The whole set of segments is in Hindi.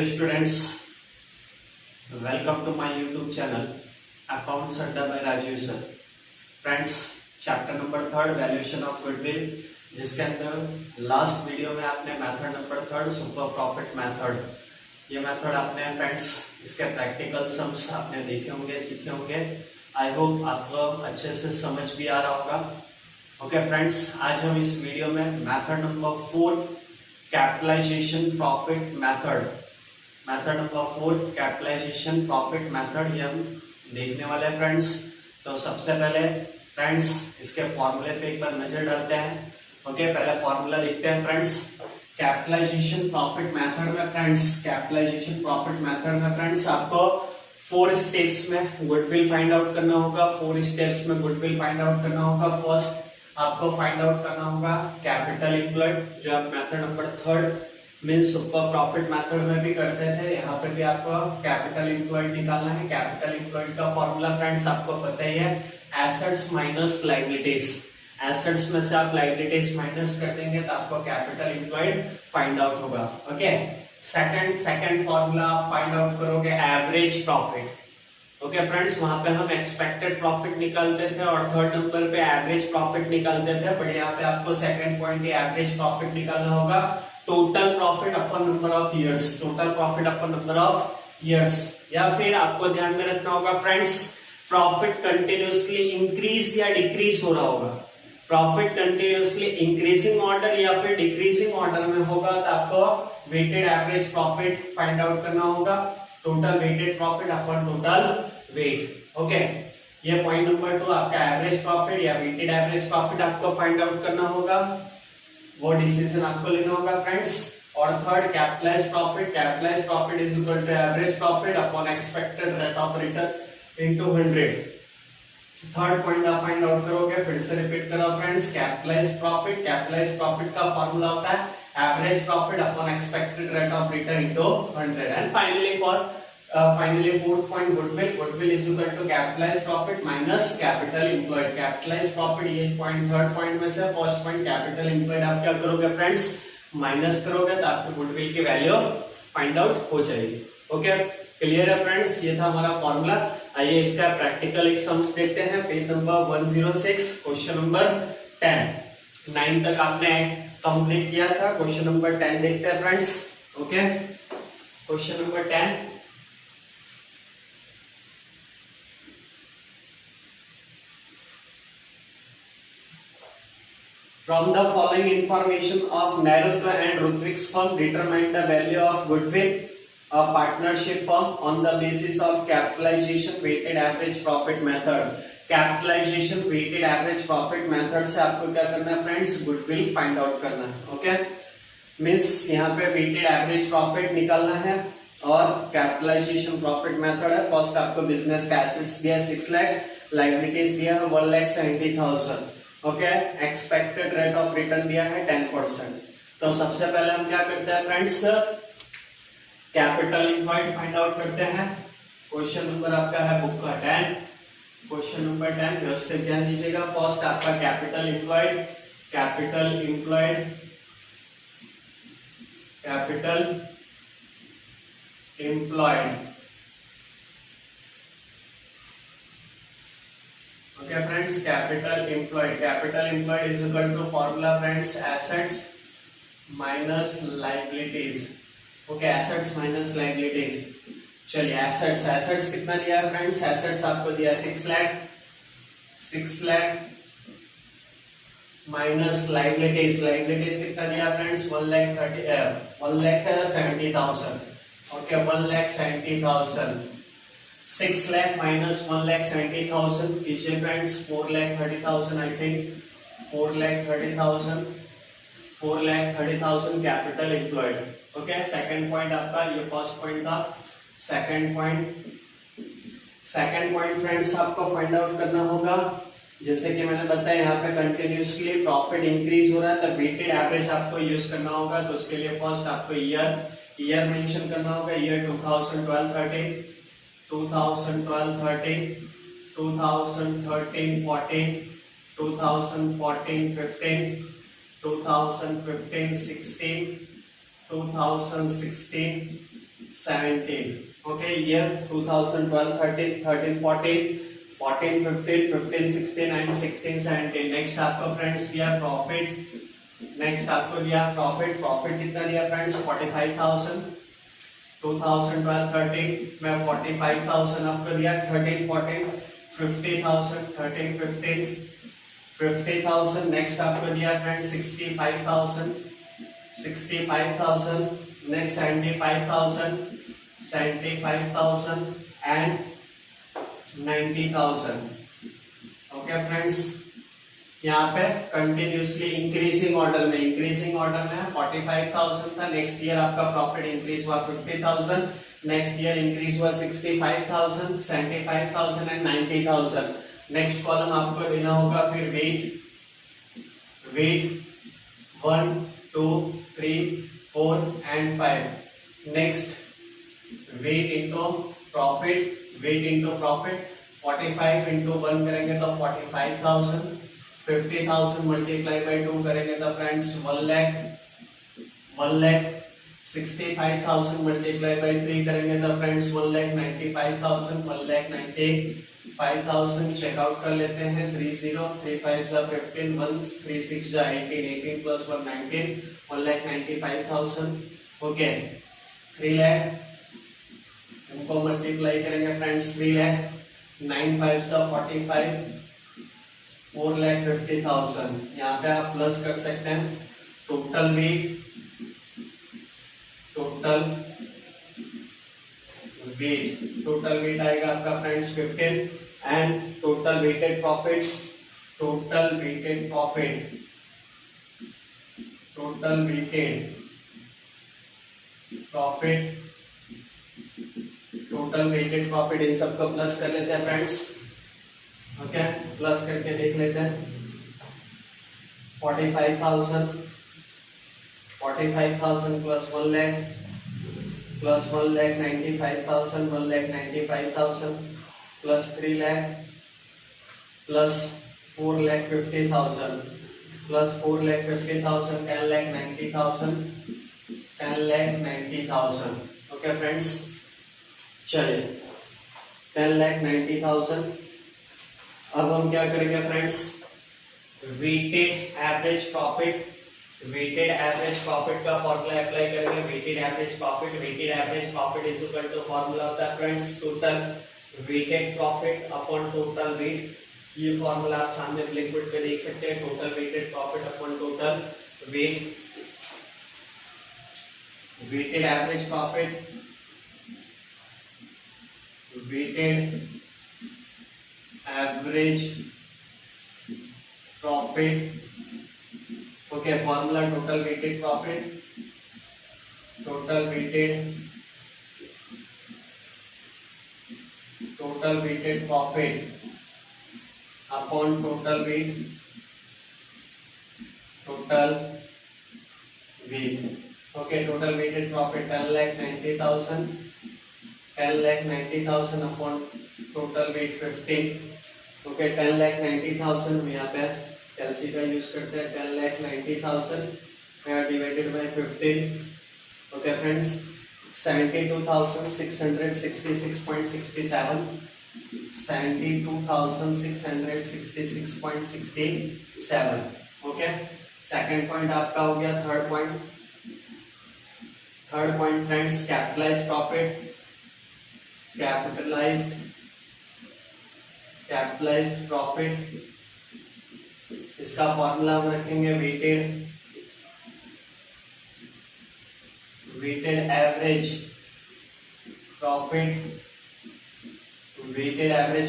Hello students, welcome to my YouTube channel Accounts Adda by Rajiv sir. Friends, chapter number 3 valuation of goodwill, जिसके अंदर लास्ट वीडियो में आपने method number 3 super profit method, ये मेथड आपने फ्रेंड्स इसके प्रैक्टिकल सम्स आपने देखे होंगे, सीखे होंगे। आई होप आपको अच्छे से समझ भी आ रहा होगा। ओके फ्रेंड्स, आज हम इस वीडियो में method number 4 capitalisation profit method, method number 4 capitalisation profit method ये हम देखने वाले हैं फ्रेंड्स। तो सबसे पहले फ्रेंड्स इसके फॉर्मूले पे एक बार नजर डालते हैं। ओके, पहले फॉर्मूला लिखते हैं फ्रेंड्स। कैपिटलाइजेशन प्रॉफिट मेथड में फ्रेंड्स, कैपिटलाइजेशन प्रॉफिट मेथड में फ्रेंड्स आपको 4 स्टेप्स में गुडविल फाइंड आउट करना होगा। 4 स्टेप्स में गुडविल फाइंड आउट करना होगा। फर्स्ट आपको फाइंड आउट करना होगा कैपिटल एम्प्लॉयड, जो आप method number 3 means super profit method में भी करते थे, यहाँ पे भी आपको कैपिटल एम्प्लॉयड निकालना है। कैपिटल एम्प्लॉयड का फॉर्मूला फ्रेंड्स आपको पता ही है, एसेट्स माइनस लायबिलिटीज। एसेट्स में से आप लायबिलिटीज माइनस कर देंगे तो आपको कैपिटल एम्प्लॉयड फाइंड आउट होगा। ओके, सेकंड फॉर्मूला आप फाइंड आउट करोगे एवरेज प्रॉफिट। ओके फ्रेंड्स, वहां पे हम एक्सपेक्टेड प्रॉफिट निकालते थे और थर्ड नंबर पे एवरेज प्रॉफिट निकालते थे, बट यहाँ पे आपको सेकंड पॉइंट एवरेज प्रॉफिट निकालना होगा। Total profit upon number of years, total profit upon number of years. या फिर आपको ध्यान में रखना होगा फ्रेंड्स, प्रॉफिट कंटिन्यूअसली इंक्रीज या डिक्रीज हो रहा होगा। प्रॉफिट कंटिन्यूअसली इंक्रीजिंग ऑर्डर या फिर डिक्रीजिंग ऑर्डर में होगा तो आपको weighted average profit find out करना होगा। Total weighted profit upon total weight. Okay, ये पॉइंट नंबर 2 आपका एवरेज प्रॉफिट या वेटेड एवरेज प्रॉफिट आपको फाइंड आउट करना होगा, वो डिसीजन आपको लेना होगा फ्रेंड्स। और third capitalised profit, capitalised profit is equal to average profit upon expected rate of return into 100। Third point आप फाइंड आउट करोगे, फिर से रिपीट करो friends. Capitalised profit, capitalised profit का फॉर्मूला होता है average profit upon expected rate of return into 100। And finally fourth point goodwill, goodwill is equal to capitalised profit minus capital employed. Capitalised profit ये पॉइंट, थर्ड पॉइंट में से फर्स्ट पॉइंट कैपिटल एम्प्लॉयड आप क्या करोगे फ्रेंड्स, माइनस करोगे तो आपको गुडविल की वैल्यू फाइंड आउट हो जाएगी। ओके, क्लियर है फ्रेंड्स, ये था हमारा फॉर्मूला। आइए इसका प्रैक्टिकल एक सम्स देखते हैं। Page number 106, question number 10। 9 तक आपने कंप्लीट किया था, क्वेश्चन नंबर 10 देखते हैं friends. Okay, question number 10। From the following information of Naruto and Rutvik's firm, determine the value of goodwill, a partnership firm, on the basis of capitalization weighted average profit method. Capitalization weighted average profit method से आपको क्या करना है फ्रेंड्स, गुडविल फाइंड आउट करना है। ओके, मीन्स यहाँ पे weighted average profit निकालना है और कैपिटलाइजेशन प्रॉफिट मेथड है। फर्स्ट आपको बिजनेस का एसेट्स दिया 6 लाख, लायबिलिटीज दिया है 1,70,000। Okay, expected rate of return दिया है 10%। तो सबसे पहले हम क्या करते हैं friends, capital employed find out करते हैं। क्वेश्चन नंबर आपका है बुक का 10, क्वेश्चन नंबर 10 व्यवस्थित ध्यान दीजिएगा। फर्स्ट आपका capital employed, capital employed, capital employed. Okay friends, capital employed, capital employed is equal to formula friends, assets minus liabilities. Okay, assets minus liabilities। चलिए assets कितना दिया है फ्रेंड्स, assets आपको दिया 6 lakh, 6 lakh minus liabilities, liabilities कितना दिया फ्रेंड्स 1,70,000। ओके, 1,70,000। 6 लाख माइनस 1,70,000 कीजिए friends, 4,30,000 I think, 4,30,000, 4,30,000 capital employed. Okay, second point आपका, ये फर्स्ट पॉइंट था। सेकंड पॉइंट फ्रेंड्स आपको फाइंड आउट करना होगा, जैसे कि मैंने बताया यहाँ पे कंटिन्यूसली प्रॉफिट इंक्रीज हो रहा है तो वेटेड एवरेज आपको यूज करना होगा। तो उसके लिए फर्स्ट आपको ईयर मेंशन करना होगा। Year 2012-13, 2012-13, 2013-14, 2014-15, 2015-16, 2016 17. Okay, year 2012, 13, 13, 14, 14, 15, 15, 16 and 16, 17. Next आपको फ्रेंड्स दिया प्रॉफिट, नेक्स्ट आपको दिया प्रॉफिट, प्रॉफिट कितना दिया फ्रेंड्स 45,000. 2012, 13 में 45,000 आपको दिया. 13, 14 50,000. 13, 15 50,000. नेक्स्ट आपको दिया friends 65,000. 65,000. Next 75,000. 75,000 and 90,000. Okay friends, यहाँ पे कंटिन्यूसली इंक्रीजिंग ऑर्डर में 45,000 था. नेक्स्ट ईयर आपका प्रॉफिट इंक्रीज हुआ 50,000. नेक्स्ट ईयर इंक्रीज हुआ 65,000, 75,000 एंड 90,000. नेक्स्ट कॉलम आपको देना होगा फिर weight 1, 2, 3, 4 and 5. Next weight into profit, 45 into 1 करेंगे तो 45,000. 50,000 मल्टीप्लाई बाई 2 करेंगे तो फ्रेंड्स 1 लाख. 65,000 मल्टीप्लाई बाई 3 करेंगे तो फ्रेंड्स 1,95,000. 1,95,000 चेकआउट कर लेते हैं. 30, 3 5 जा 15, 1 3 6 जा 18, 18 प्लस 1 19, 1,95,000. ओके, 3 लाख इनको मल्टीप्लाई करेंगे फ्रेंड्स 3 लाख. 9 5 जा 45, 4,50,000. यहाँ पे आप प्लस कर सकते हैं. टोटल वेट आएगा आपका friends 15. And total weighted profit इन सबको प्लस कर लेते हैं फ्रेंड्स. ओके, प्लस करके देख लेते हैं. 45,000 plus 1 lakh plus 1,95,000, 1,95,000 plus 3 lakh plus 4,50,000 plus 4,50,000, 10,90,000. Okay friends, चलिए 10,90,000. अब हम क्या करेंगे फ्रेंड्स, वेटेड एवरेज प्रॉफिट का फॉर्मूला अप्लाई करेंगे. Weighted average profit is equal to formula होता है friends total weighted profit upon total weight. ये फॉर्मूला आप सामने ब्लैकबोर्ड पे देख सकते हैं. Total weighted profit upon total weight. Weighted average profit okay, formula total weighted profit upon total weight. Okay, total weighted profit 10,90,000 upon total weight 15. Okay, 10,90,000 में यहाँ पे कैलसी का यूज करते हैं. 10,90,000 divided by 15. Okay friends, 72,666.67. 72,666.67. Okay, second point आपका हो गया. Third point friends, capitalised profit. इसका फॉर्मूला हम रखेंगे weighted average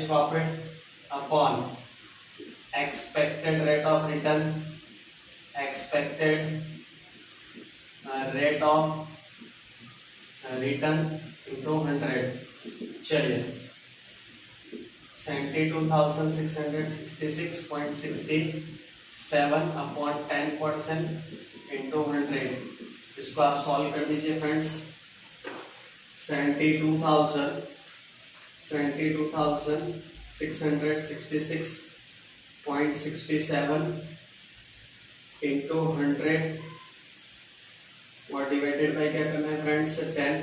profit upon expected rate of return into 100. चलिए, 72,666.67 अपॉन 10% इंटू 100. इसको आप सॉल्व कर दीजिए फ्रेंड्स. 72,666.67 इंटू 100 और डिवाइडेड बाय क्या करना है friends 10.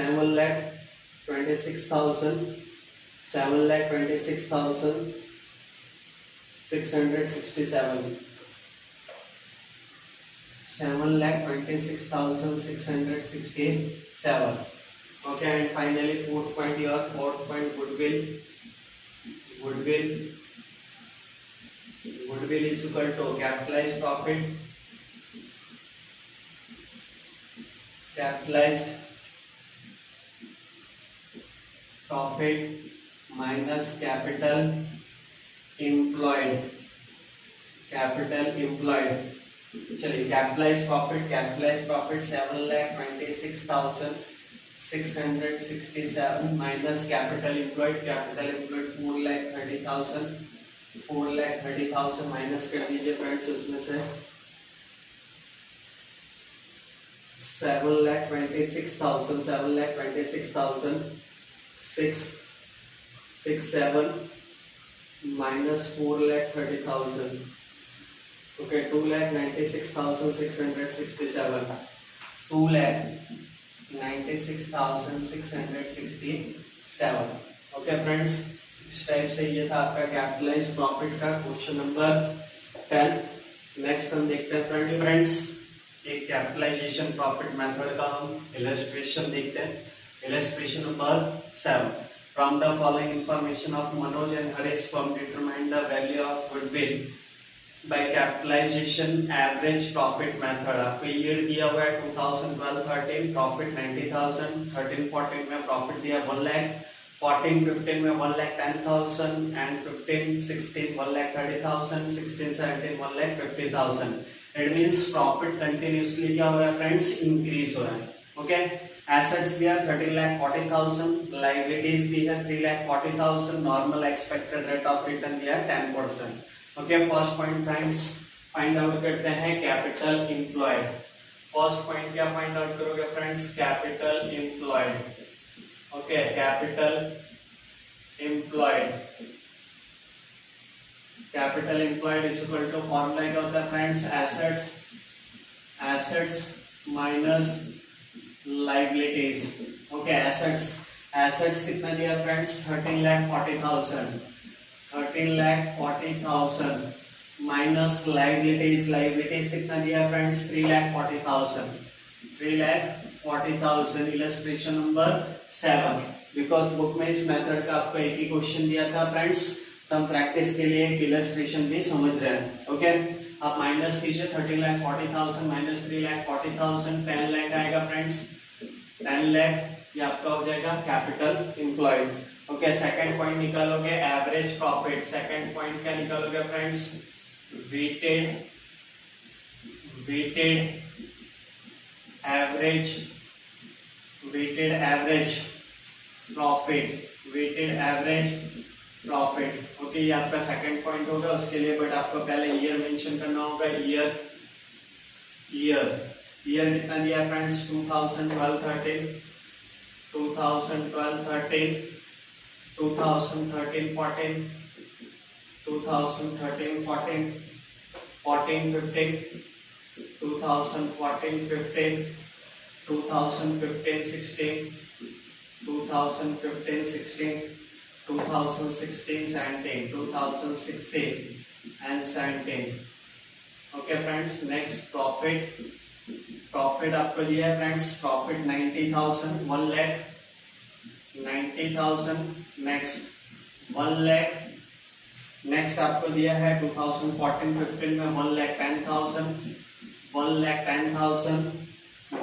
7,26,000, 7,26,667, 7,26,667. Okay, and finally fourth point here, fourth point goodwill. Goodwill is equal to capitalized profit minus capital employed. चलिए capitalise profit 7,26,667 minus capital employed 4,30,000 minus कर दीजिए फ्रेंड्स उसमें से 7,26,667 minus 4,30,000. Okay, 2,96,667. 2,96,667. Okay फ्रेंड्स, इस टाइप से ये था आपका कैपिटलाइज प्रॉफिट का क्वेश्चन नंबर 10. नेक्स्ट हम देखते हैं फ्रेंड्स एक कैपिटलाइजेशन प्रॉफिट मेथड का हम इलस्ट्रेशन देखते हैं. Illustration number 7. From the following information of Manoj and Harish firm determine the value of goodwill by capitalization average profit method. आपको ईयर दिया हुआ है 2012-13 प्रॉफिट 90,000, 13-14 में प्रॉफिट दिया 1 लाख, 14-15 में 1,10,000 and 15-16 1,30,000, 16-17 1,50,000. It means profit continuously क्या हो रहा है फ्रेंड्स, इंक्रीज हो रहा है. ओके, एसेट्स दिया 13,40,000, लायबिलिटीज दी है 3,40,000, normal expected rate of return दिया है 10%. Okay, first point friends find out करते हैं कैपिटल एम्प्लॉयड. फर्स्ट पॉइंट क्या फाइंड आउट करोगे friends, capital employed. Okay, capital employed is equal to formula क्या होता है friends, assets minus liabilities. Okay, assets कितना दिया फ्रेंड्स, 13,40,000 माइनस लाइबिलिटीज कितना दिया friends, 3,40,000. Illustration number 7. Because book में इस मेथड का आपको एक ही क्वेश्चन दिया था फ्रेंड्स, तो हम प्रैक्टिस के लिए एक इलस्ट्रेशन भी समझ रहे हैं. ओके, आप माइनस कीजिए 13,40,000 माइनस 3,40,000, 10 लाख आएगा फ्रेंड्स. 10 लाख ये आपका हो जाएगा capital employed. Okay, second point निकालोगे एवरेज प्रॉफिट. सेकंड पॉइंट क्या निकालोगे friends, weighted average profit. Okay, ये आपका सेकंड पॉइंट होगा. उसके लिए बट आपको पहले ईयर मेंशन करना होगा. ईयर कितना दिया friends, 2012-13, 2012-13, 2013-14, 2013-14, 14-15, 2014-15, 2015-16, 2015-16, 2016-17, 2016 and 17. Okay friends, next profit आपको दिया है friends, profit 90,000, 1 lakh 90,000. Next 1 lakh. Next आपको दिया है 2014-15 में 1,10,000, 1,10,000,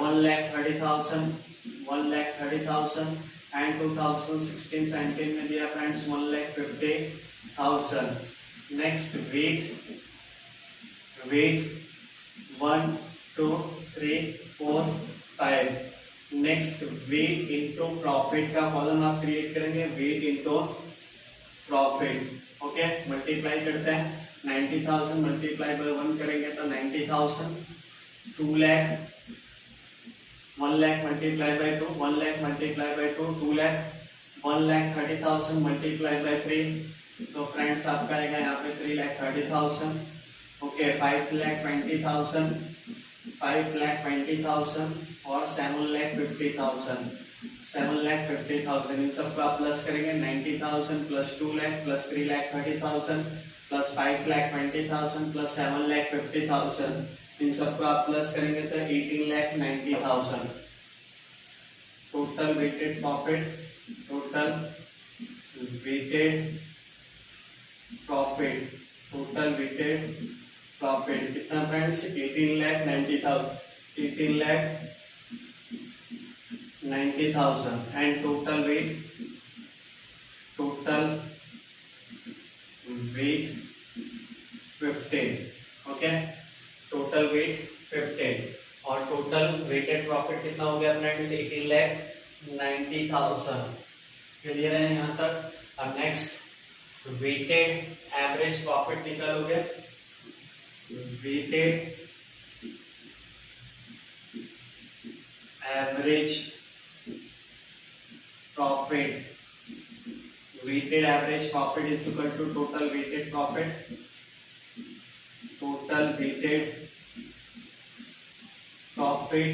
1,30,000, 1,30,000 एंड 2016-17 में दिया friends 1,50,000. Next weight 1, 2, 3, 4, 5. Next weight into profit का कॉलम आप क्रिएट करेंगे, weight into profit. Okay, multiply करते हैं 90,000 मल्टीप्लाई बाय 1 करेंगे तो 90,000. 2 lakh, 1 lakh multiply by 2, 1 lakh multiply by 2, 2 lakh. 1,30,000 multiply by 3, तो फ्रेंड्स आपका आएगा यहाँ पे 3,30,000. ओके, 5,20,000 और 7,50,000. 7,50,000, इन सबको आप प्लस करेंगे 90,000 plus 2 lakh plus 3,30,000 plus 5,20,000 plus 7,50,000, इन सबको आप प्लस करेंगे तो 18,90,000। Total weighted profit, total weighted profit, total weighted profit कितना friends? 18,90,000 and total weight 15, okay, total weight 15 और टोटल वेटेड प्रॉफिट कितना हो गया फ्रेंड्स? 18,90,000। क्लियर है यहाँ तक? अब नेक्स्ट वेटेड एवरेज प्रॉफिट निकालोगे, weighted average profit, weighted average profit is equal to total weighted profit, total weighted profit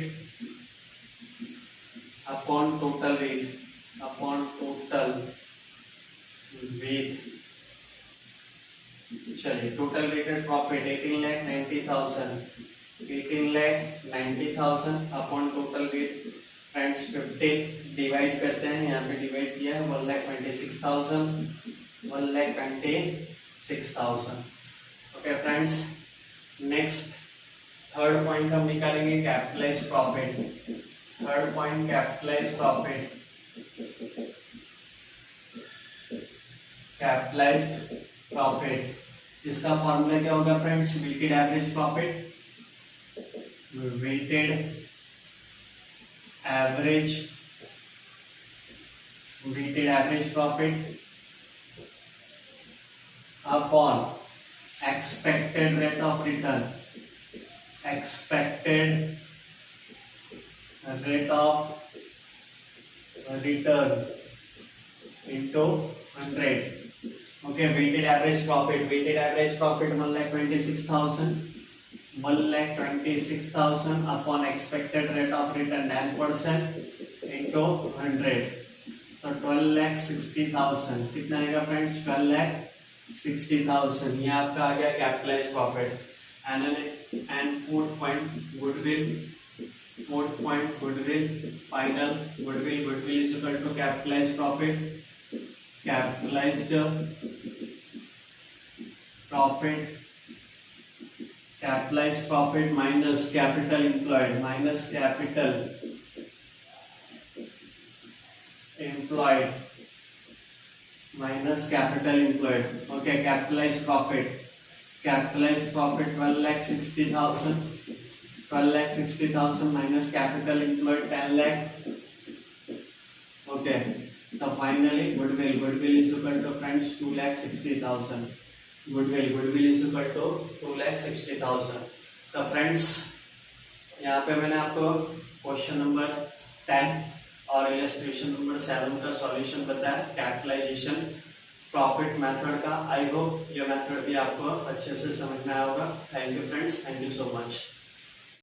upon total weight, upon total weight. चलिए, total weighted profit 18,90,000 upon total weight friends 50 divide करते हैं, यहाँ पे डिवाइड किया है 1,26,000। Okay friends, next third point हम निकालेंगे capitalise profit. Third point capitalise profit, capitalised profit, इसका फॉर्मूला क्या होगा friends? Weighted average profit, weighted average profit upon expected rate of return, expected rate of return into 100। Okay, weighted average profit 1,26,000 upon expected rate of return 10% into 100, तो 12,60,000 कितना आएगा फ्रेंड्स? 12,60,000। ये आपका आ गया capitalise profit. And fourth point goodwill, final goodwill is equal to capitalise profit, capitalised profit minus capital employed, minus capital employed. Okay, capitalised profit 12,60,000 minus capital employed 10 lakh. Okay, तो finally goodwill is equal to friends 2,60,000। Goodwill is equal to 2,60,000। तो फ्रेंड्स, यहाँ पे मैंने आपको क्वेश्चन नंबर 10 और इलस्ट्रेशन नंबर 7 का सॉल्यूशन बताया कैपिटलाइजेशन प्रॉफिट मेथड का। आई होप ये मेथड भी आपको अच्छे से समझ में आया होगा। Thank you friends, thank you so much.